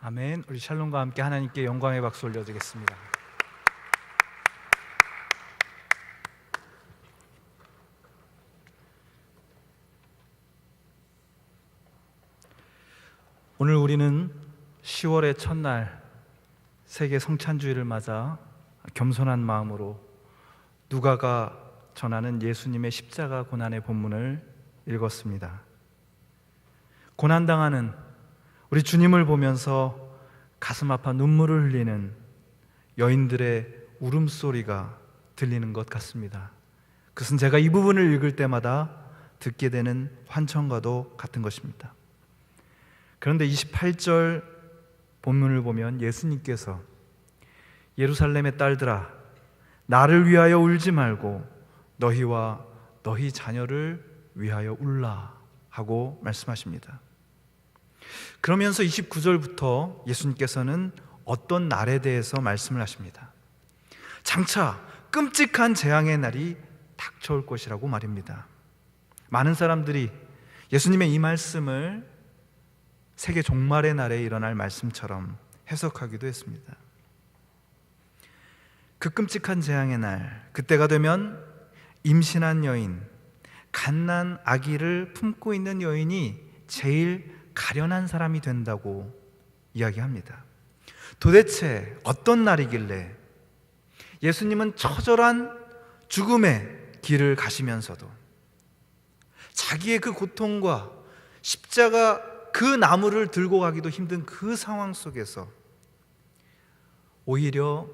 아멘. 우리 샬롬과 함께 하나님께 영광의 박수 올려드리겠습니다. 오늘 우리는 10월의 첫날 세계 성찬주의를 맞아 겸손한 마음으로 누가가 전하는 예수님의 십자가 고난의 본문을 읽었습니다. 고난당하는 우리 주님을 보면서 가슴 아파 눈물을 흘리는 여인들의 울음소리가 들리는 것 같습니다. 그것은 제가 이 부분을 읽을 때마다 듣게 되는 환청과도 같은 것입니다. 그런데 28절 본문을 보면 예수님께서 예루살렘의 딸들아, 나를 위하여 울지 말고 너희와 너희 자녀를 위하여 울라 하고 말씀하십니다. 그러면서 29절부터 예수님께서는 어떤 날에 대해서 말씀을 하십니다. 장차 끔찍한 재앙의 날이 닥쳐올 것이라고 말입니다. 많은 사람들이 예수님의 이 말씀을 세계 종말의 날에 일어날 말씀처럼 해석하기도 했습니다. 그 끔찍한 재앙의 날, 그때가 되면 임신한 여인, 갓난 아기를 품고 있는 여인이 제일 가련한 사람이 된다고 이야기합니다. 도대체 어떤 날이길래 예수님은 처절한 죽음의 길을 가시면서도 자기의 그 고통과 십자가 그 나무를 들고 가기도 힘든 그 상황 속에서 오히려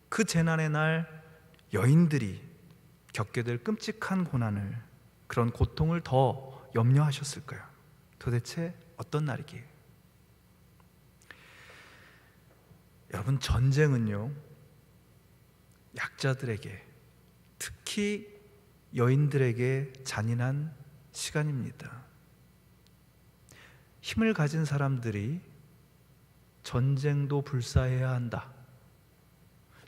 그 재난의 날 여인들이 겪게 될 끔찍한 고난을, 그런 고통을 더 염려하셨을까요? 도대체 어떤 날이기에? 여러분, 전쟁은요, 약자들에게, 특히 여인들에게 잔인한 시간입니다. 힘을 가진 사람들이 전쟁도 불사해야 한다,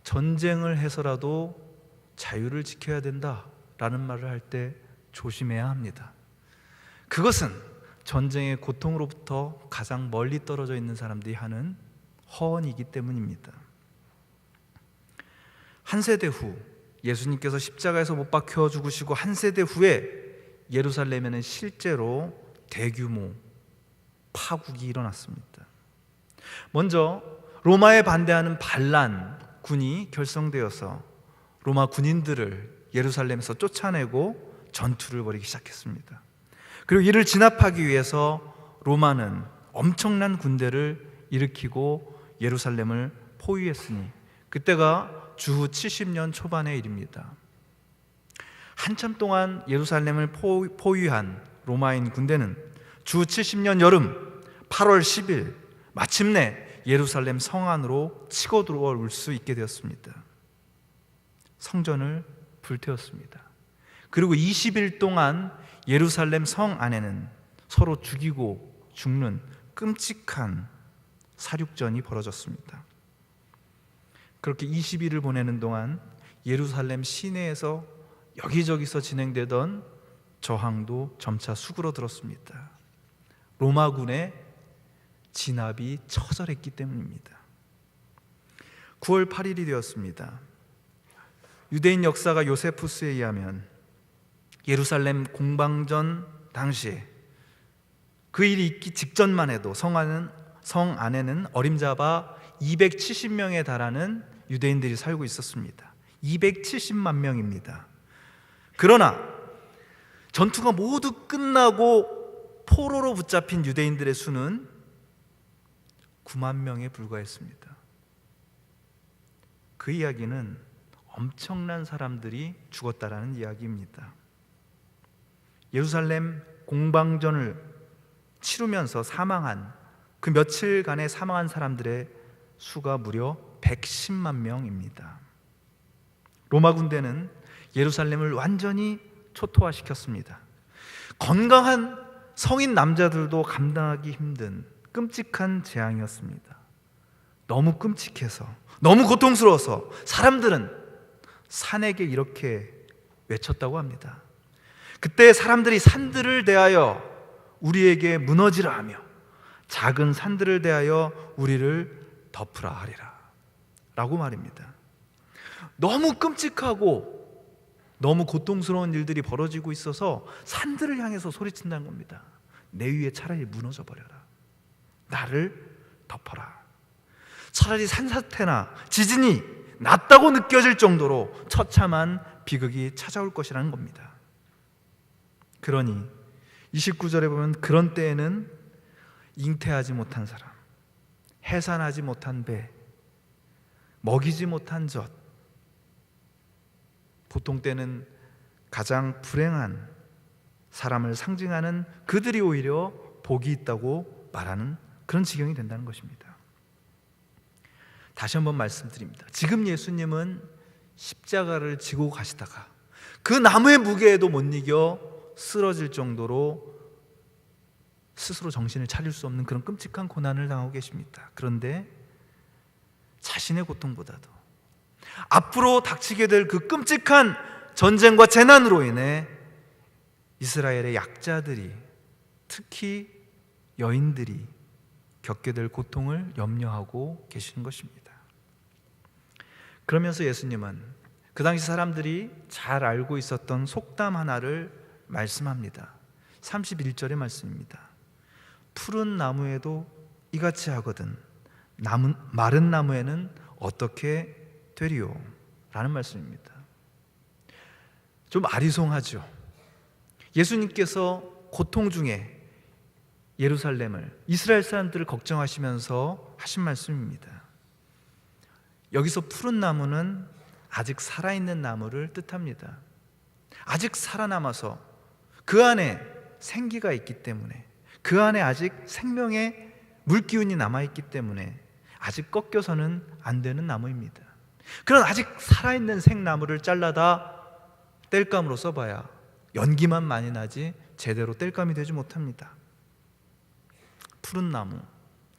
전쟁을 해서라도 자유를 지켜야 된다 라는 말을 할 때 조심해야 합니다. 그것은 전쟁의 고통으로부터 가장 멀리 떨어져 있는 사람들이 하는 허언이기 때문입니다. 한 세대 후, 예수님께서 십자가에서 못 박혀 죽으시고 한 세대 후에 예루살렘에는 실제로 대규모 파국이 일어났습니다. 먼저 로마에 반대하는 반란 군이 결성되어서 로마 군인들을 예루살렘에서 쫓아내고 전투를 벌이기 시작했습니다. 그리고 이를 진압하기 위해서 로마는 엄청난 군대를 일으키고 예루살렘을 포위했으니 그때가 주후 70년 초반의 일입니다. 한참 동안 예루살렘을 포위한 로마인 군대는 주후 70년 여름 8월 10일 마침내 예루살렘 성 안으로 치고 들어올 수 있게 되었습니다. 성전을 불태웠습니다. 그리고 20일 동안 예루살렘 성 안에는 서로 죽이고 죽는 끔찍한 살육전이 벌어졌습니다. 그렇게 20일을 보내는 동안 예루살렘 시내에서 여기저기서 진행되던 저항도 점차 수그러들었습니다. 로마군의 진압이 처절했기 때문입니다. 9월 8일이 되었습니다. 유대인 역사가 요세푸스에 의하면 예루살렘 공방전 당시에 그 일이 있기 직전만 해도 성 안에는 어림잡아 270명에 달하는 유대인들이 살고 있었습니다. 270만 명입니다. 그러나 전투가 모두 끝나고 포로로 붙잡힌 유대인들의 수는 9만 명에 불과했습니다. 그 이야기는 엄청난 사람들이 죽었다라는 이야기입니다. 예루살렘 공방전을 치르면서 사망한 그 며칠간에 사망한 사람들의 수가 무려 110만 명입니다. 로마 군대는 예루살렘을 완전히 초토화시켰습니다. 건강한 성인 남자들도 감당하기 힘든 끔찍한 재앙이었습니다. 너무 끔찍해서, 너무 고통스러워서 사람들은 산에게 이렇게 외쳤다고 합니다. 그때 사람들이 산들을 대하여 우리에게 무너지라 하며 작은 산들을 대하여 우리를 덮으라 하리라 라고 말입니다. 너무 끔찍하고 너무 고통스러운 일들이 벌어지고 있어서 산들을 향해서 소리친다는 겁니다. 내 위에 차라리 무너져 버려라. 나를 덮어라. 차라리 산사태나 지진이 낫다고 느껴질 정도로 처참한 비극이 찾아올 것이라는 겁니다. 그러니 29절에 보면 그런 때에는 잉태하지 못한 사람, 해산하지 못한 배, 먹이지 못한 젖, 보통 때는 가장 불행한 사람을 상징하는 그들이 오히려 복이 있다고 말하는 그런 지경이 된다는 것입니다. 다시 한번 말씀드립니다. 지금 예수님은 십자가를 지고 가시다가 그 나무의 무게에도 못 이겨 쓰러질 정도로 스스로 정신을 차릴 수 없는 그런 끔찍한 고난을 당하고 계십니다. 그런데 자신의 고통보다도 앞으로 닥치게 될 그 끔찍한 전쟁과 재난으로 인해 이스라엘의 약자들이, 특히 여인들이 겪게 될 고통을 염려하고 계시는 것입니다. 그러면서 예수님은 그 당시 사람들이 잘 알고 있었던 속담 하나를 말씀합니다. 31절의 말씀입니다. 푸른 나무에도 이같이 하거든 마른 나무에는 어떻게 되리요? 라는 말씀입니다. 좀 아리송하죠. 예수님께서 고통 중에 예루살렘을, 이스라엘 사람들을 걱정하시면서 하신 말씀입니다. 여기서 푸른 나무는 아직 살아있는 나무를 뜻합니다. 아직 살아남아서 그 안에 생기가 있기 때문에, 그 안에 아직 생명의 물기운이 남아있기 때문에 아직 꺾여서는 안 되는 나무입니다. 그런 아직 살아있는 생나무를 잘라다 땔감으로 써봐야 연기만 많이 나지 제대로 땔감이 되지 못합니다. 푸른 나무,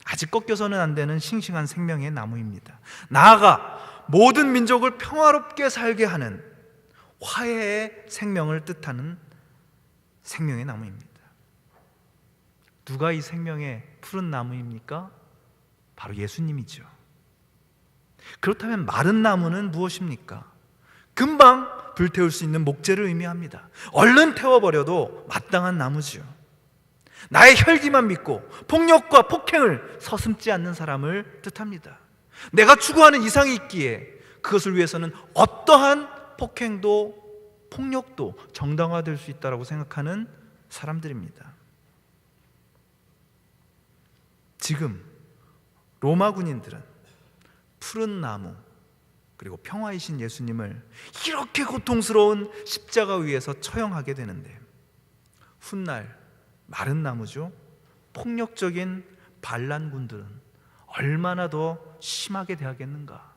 아직 꺾여서는 안 되는 싱싱한 생명의 나무입니다. 나아가 모든 민족을 평화롭게 살게 하는 화해의 생명을 뜻하는 생명의 나무입니다. 누가 이 생명의 푸른 나무입니까? 바로 예수님이죠. 그렇다면 마른 나무는 무엇입니까? 금방 불태울 수 있는 목재를 의미합니다. 얼른 태워버려도 마땅한 나무지요. 나의 혈기만 믿고 폭력과 폭행을 서슴지 않는 사람을 뜻합니다. 내가 추구하는 이상이 있기에 그것을 위해서는 어떠한 폭행도 폭력도 정당화될 수 있다고 생각하는 사람들입니다. 지금 로마 군인들은 푸른 나무 그리고 평화이신 예수님을 이렇게 고통스러운 십자가 위에서 처형하게 되는데, 훗날 마른 나무죠, 폭력적인 반란군들은 얼마나 더 심하게 대하겠는가.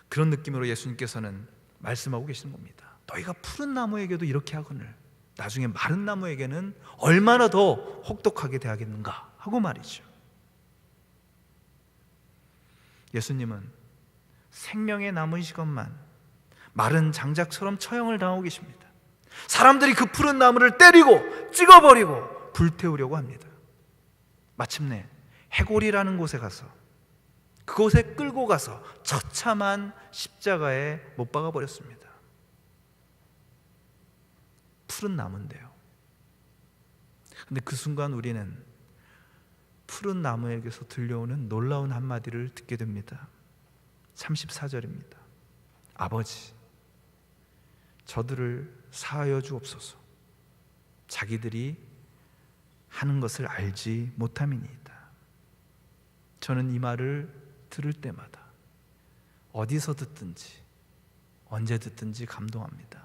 그런 느낌으로 예수님께서는 말씀하고 계시는 겁니다. 너희가 푸른 나무에게도 이렇게 하거늘 나중에 마른 나무에게는 얼마나 더 혹독하게 대하겠는가 하고 말이죠. 예수님은 생명의 나무이시건만 마른 장작처럼 처형을 당하고 계십니다. 사람들이 그 푸른 나무를 때리고 찍어버리고 불태우려고 합니다. 마침내 해골이라는 곳에 가서, 그곳에 끌고 가서 처참한 십자가에 못 박아 버렸습니다. 푸른 나무인데요. 근데 그 순간 우리는 푸른 나무에게서 들려오는 놀라운 한마디를 듣게 됩니다. 34절입니다. 아버지, 저들을 사하여 주옵소서. 자기들이 하는 것을 알지 못함이니이다. 저는 이 말을 들을 때마다 어디서 듣든지 언제 듣든지 감동합니다.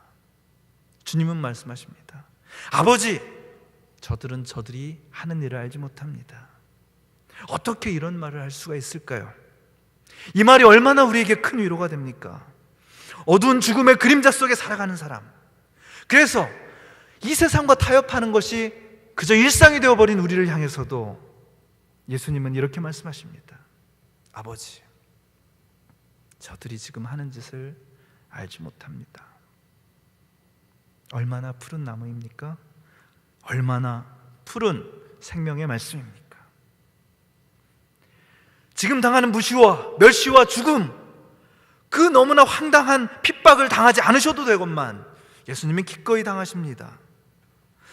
주님은 말씀하십니다. 아버지, 저들은 저들이 하는 일을 알지 못합니다. 어떻게 이런 말을 할 수가 있을까요? 이 말이 얼마나 우리에게 큰 위로가 됩니까? 어두운 죽음의 그림자 속에 살아가는 사람, 그래서 이 세상과 타협하는 것이 그저 일상이 되어버린 우리를 향해서도 예수님은 이렇게 말씀하십니다. 아버지, 저들이 지금 하는 짓을 알지 못합니다. 얼마나 푸른 나무입니까? 얼마나 푸른 생명의 말씀입니까? 지금 당하는 무시와 멸시와 죽음, 그 너무나 황당한 핍박을 당하지 않으셔도 되건만 예수님은 기꺼이 당하십니다.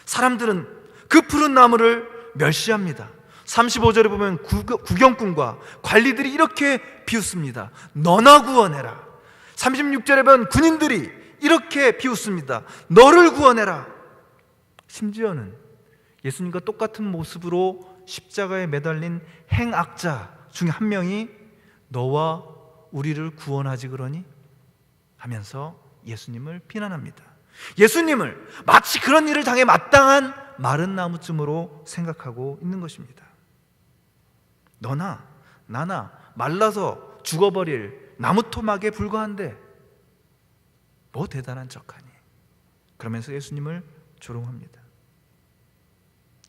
사람들은 그 푸른 나무를 멸시합니다. 35절에 보면 구경꾼과 관리들이 이렇게 비웃습니다. 너나 구원해라. 36절에 보면 군인들이 이렇게 비웃습니다. 너를 구원해라. 심지어는 예수님과 똑같은 모습으로 십자가에 매달린 행악자 중에 한 명이 너와 우리를 구원하지 그러니? 하면서 예수님을 비난합니다. 예수님을 마치 그런 일을 당해 마땅한 마른 나무쯤으로 생각하고 있는 것입니다. 너나 나나 말라서 죽어버릴 나무 토막에 불과한데 뭐 대단한 척하니? 그러면서 예수님을 조롱합니다.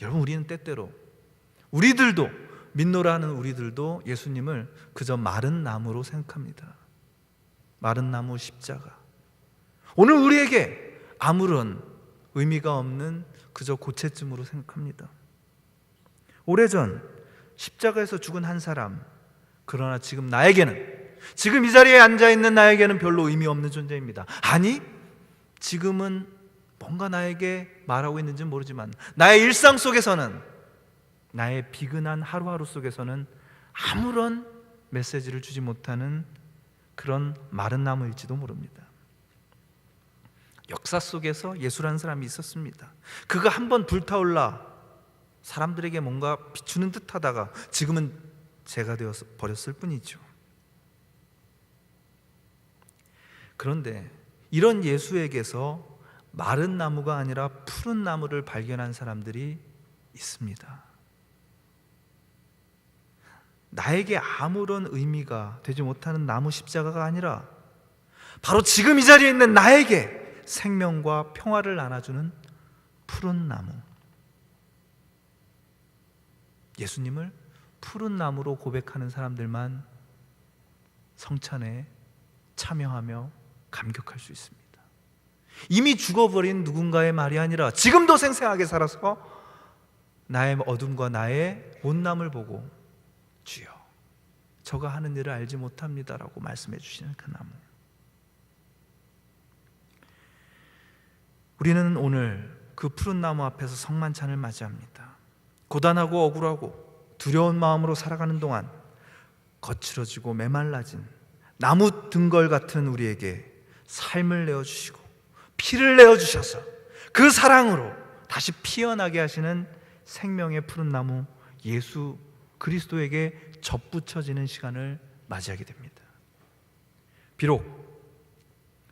여러분, 우리는 때때로 우리들도 믿노라 하는 우리들도 예수님을 그저 마른 나무로 생각합니다. 마른 나무 십자가. 오늘 우리에게 아무런 의미가 없는 그저 고체쯤으로 생각합니다. 오래전 십자가에서 죽은 한 사람, 그러나 지금 나에게는, 지금 이 자리에 앉아있는 나에게는 별로 의미 없는 존재입니다. 아니, 지금은 뭔가 나에게 말하고 있는지는 모르지만 나의 일상 속에서는, 나의 비근한 하루하루 속에서는 아무런 메시지를 주지 못하는 그런 마른 나무일지도 모릅니다. 역사 속에서 예수라는 사람이 있었습니다. 그가 한번 불타올라 사람들에게 뭔가 비추는 듯 하다가 지금은 재가 되어 버렸을 뿐이죠. 그런데 이런 예수에게서 마른 나무가 아니라 푸른 나무를 발견한 사람들이 있습니다. 나에게 아무런 의미가 되지 못하는 나무 십자가가 아니라 바로 지금 이 자리에 있는 나에게 생명과 평화를 안아주는 푸른 나무, 예수님을 푸른 나무로 고백하는 사람들만 성찬에 참여하며 감격할 수 있습니다. 이미 죽어버린 누군가의 말이 아니라 지금도 생생하게 살아서 나의 어둠과 나의 못남을 보고 주여, 저가 하는 일을 알지 못합니다라고 말씀해 주시는 그 나무. 우리는 오늘 그 푸른 나무 앞에서 성만찬을 맞이합니다. 고단하고 억울하고 두려운 마음으로 살아가는 동안 거칠어지고 메말라진 나무 등걸 같은 우리에게 삶을 내어주시고 피를 내어주셔서 그 사랑으로 다시 피어나게 하시는 생명의 푸른 나무 예수 그리스도에게 접붙여지는 시간을 맞이하게 됩니다. 비록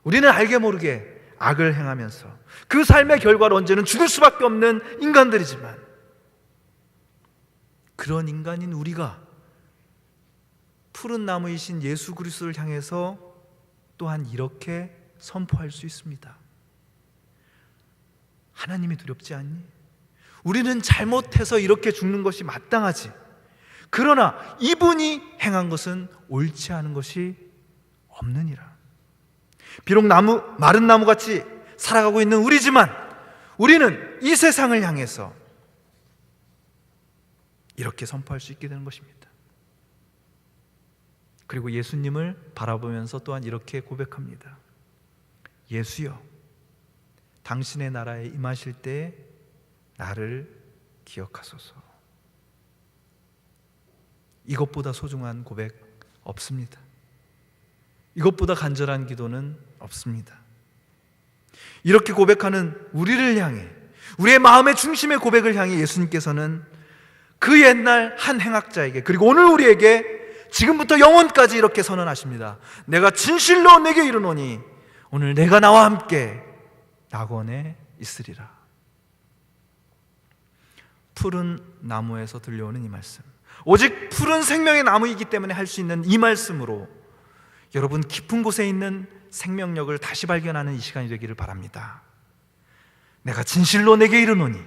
우리는 알게 모르게 악을 행하면서 그 삶의 결과로 언제는 죽을 수밖에 없는 인간들이지만, 그런 인간인 우리가 푸른 나무이신 예수 그리스도를 향해서 또한 이렇게 선포할 수 있습니다. 하나님이 두렵지 않니? 우리는 잘못해서 이렇게 죽는 것이 마땅하지, 그러나 이분이 행한 것은 옳지 않은 것이 없느니라. 비록 마른 나무같이 살아가고 있는 우리지만 우리는 이 세상을 향해서 이렇게 선포할 수 있게 되는 것입니다. 그리고 예수님을 바라보면서 또한 이렇게 고백합니다. 예수여, 당신의 나라에 임하실 때 나를 기억하소서. 이것보다 소중한 고백 없습니다. 이것보다 간절한 기도는 없습니다. 이렇게 고백하는 우리를 향해, 우리의 마음의 중심의 고백을 향해 예수님께서는 그 옛날 한 행악자에게, 그리고 오늘 우리에게 지금부터 영원까지 이렇게 선언하십니다. 내가 진실로 내게 이르노니 오늘 내가 나와 함께 낙원에 있으리라. 푸른 나무에서 들려오는 이 말씀, 오직 푸른 생명의 나무이기 때문에 할 수 있는 이 말씀으로 여러분 깊은 곳에 있는 생명력을 다시 발견하는 이 시간이 되기를 바랍니다. 내가 진실로 내게 이르노니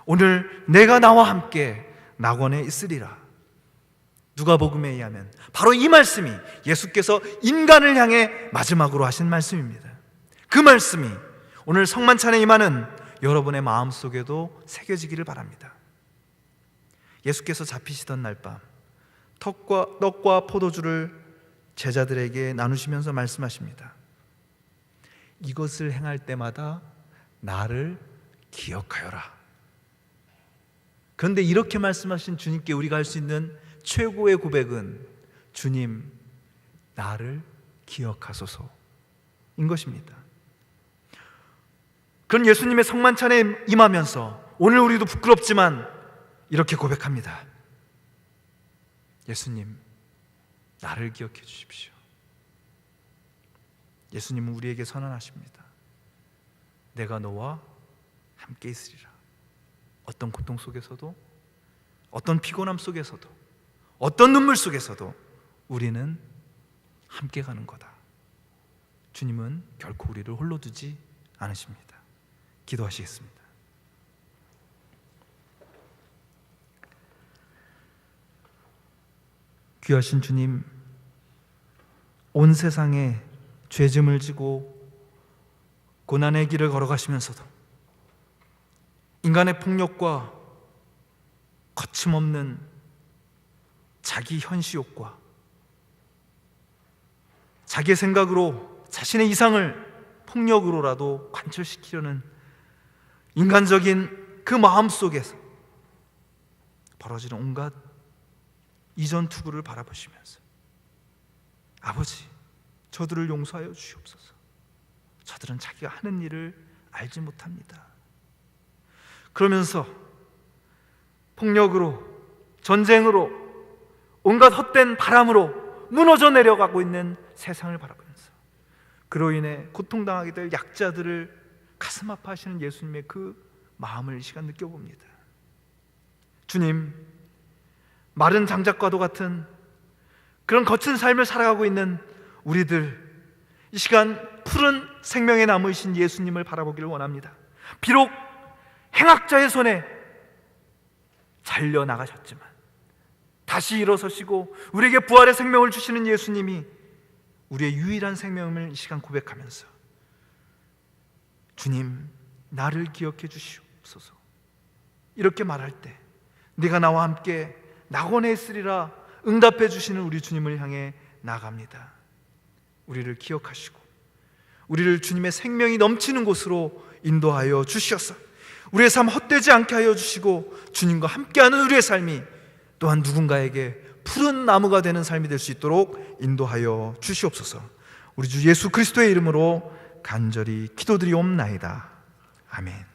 오늘 내가 나와 함께 낙원에 있으리라. 누가복음에 의하면 바로 이 말씀이 예수께서 인간을 향해 마지막으로 하신 말씀입니다. 그 말씀이 오늘 성만찬에 임하는 여러분의 마음속에도 새겨지기를 바랍니다. 예수께서 잡히시던 날 밤 떡과 포도주를 제자들에게 나누시면서 말씀하십니다. 이것을 행할 때마다 나를 기억하여라. 그런데 이렇게 말씀하신 주님께 우리가 할 수 있는 최고의 고백은 주님, 나를 기억하소서인 것입니다. 그런 예수님의 성만찬에 임하면서 오늘 우리도 부끄럽지만 이렇게 고백합니다. 예수님, 나를 기억해 주십시오. 예수님은 우리에게 선언하십니다. 내가 너와 함께 있으리라. 어떤 고통 속에서도, 어떤 피곤함 속에서도, 어떤 눈물 속에서도 우리는 함께 가는 거다. 주님은 결코 우리를 홀로 두지 않으십니다. 기도하시겠습니다. 귀하신 주님, 온 세상에 죄짐을 지고 고난의 길을 걸어가시면서도 인간의 폭력과 거침없는 자기 현시욕과 자기의 생각으로 자신의 이상을 폭력으로라도 관철시키려는 인간적인 그 마음 속에서 벌어지는 온갖 이전 투구를 바라보시면서 아버지, 저들을 용서하여 주시옵소서. 저들은 자기가 하는 일을 알지 못합니다. 그러면서 폭력으로, 전쟁으로, 온갖 헛된 바람으로 무너져 내려가고 있는 세상을 바라보면서 그로 인해 고통당하게 될 약자들을 가슴 아파하시는 예수님의 그 마음을 이 시간 느껴봅니다. 주님, 마른 장작과도 같은 그런 거친 삶을 살아가고 있는 우리들, 이 시간 푸른 생명의 나무이신 예수님을 바라보기를 원합니다. 비록 행악자의 손에 잘려나가셨지만 다시 일어서시고 우리에게 부활의 생명을 주시는 예수님이 우리의 유일한 생명을 이 시간 고백하면서 주님, 나를 기억해 주시옵소서. 이렇게 말할 때 네가 나와 함께 낙원에 있으리라 응답해 주시는 우리 주님을 향해 나갑니다. 우리를 기억하시고 우리를 주님의 생명이 넘치는 곳으로 인도하여 주시옵소서. 우리의 삶 헛되지 않게 하여 주시고 주님과 함께하는 우리의 삶이 또한 누군가에게 푸른 나무가 되는 삶이 될 수 있도록 인도하여 주시옵소서. 우리 주 예수 그리스도의 이름으로 간절히 기도드리옵나이다. 아멘.